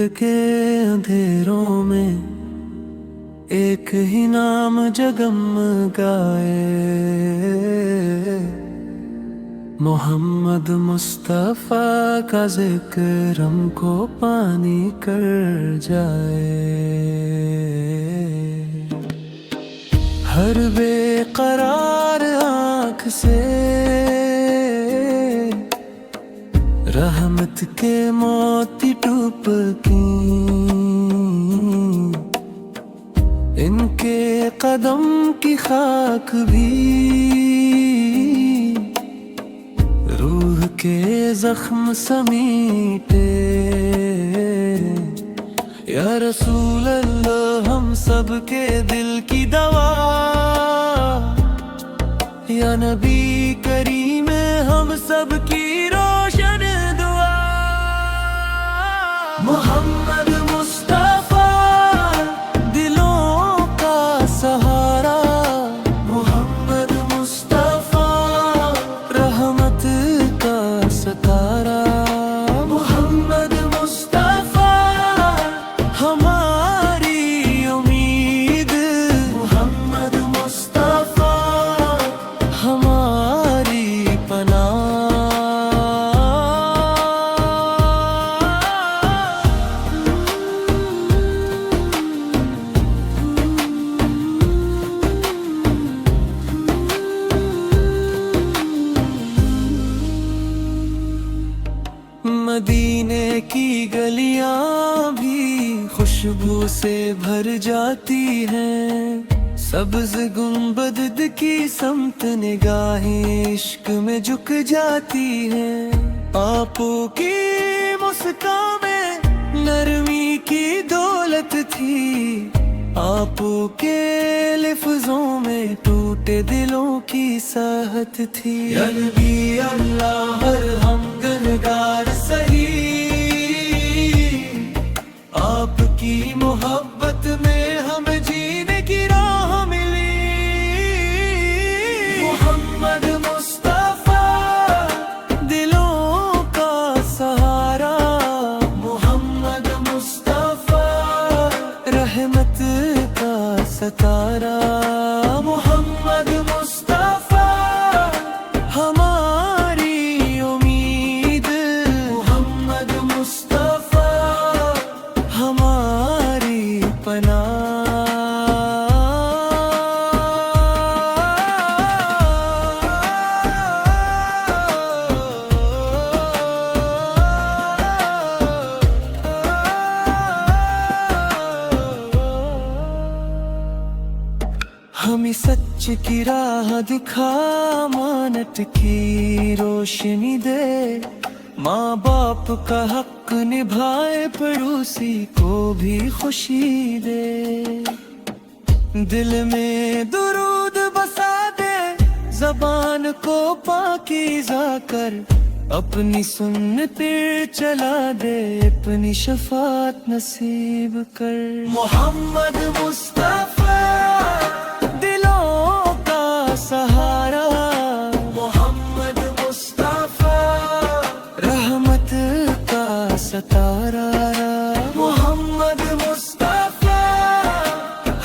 دل کے اندھیروں میں ایک ہی نام جگمگائے، محمد مصطفیٰ کا ذکر ہم کو پانی کر جائے۔ ہر بے قرار آنکھ سے رحمت کے موتی ٹپکیں، ان کے قدم کی خاک بھی روح کے زخم سمیٹے۔ یا رسول اللہ ہم سب کے دل کی دوا، یا نبی کریم ہم سب کی روشن دعا۔ محمد مصطفیٰ دلوں کا سہارا، محمد مصطفیٰ رحمت کا ستارہ، محمد مصطفیٰ ہماری امید، محمد مصطفیٰ ہماری پناہ۔ مدینے کی گلیاں بھی خوشبو سے بھر جاتی ہیں، سبز گنبد کی سمت نگاہیں عشق میں جھک جاتی ہیں۔ آپو کی مسکان میں نرمی کی دولت تھی، آپو کے لفظوں میں ٹوٹے دلوں کی صحت تھی۔ یا نبی اللہ ہر ہم گنہگار سہی، آپ کی محبت میں ہمیں جینے کی راہ ملی۔ محمد مصطفیٰ دلوں کا سہارا، محمد مصطفیٰ رحمت کا ستارہ، محمد مصطفیٰ ہماری امید، محمد مصطفیٰ ہماری پناہ۔ ہمیں سچ کی راہ دکھا، امانت کی روشنی دے، ماں باپ کا حق نبھائے، پڑوسی کو بھی خوشی دے۔ دل میں درود بسا دے، زبان کو پاکیزہ کر، اپنی سنتیں چلا دے، اپنی شفاعت نصیب کر۔ محمد مصطفیٰ دلوں کا سہارا، محمد مصطفیٰ رحمت کا ستارہ، محمد مصطفیٰ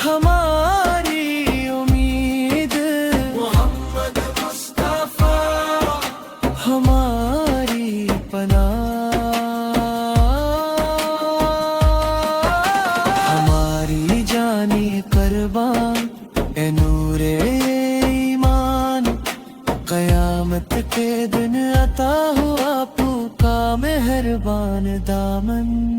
ہماری امید، محمد مصطفیٰ ہماری پناہ۔ ہماری جانی قربان اے نور ایمان، قیامت کے دن عطا ہوا آپ کا مہربان دامن۔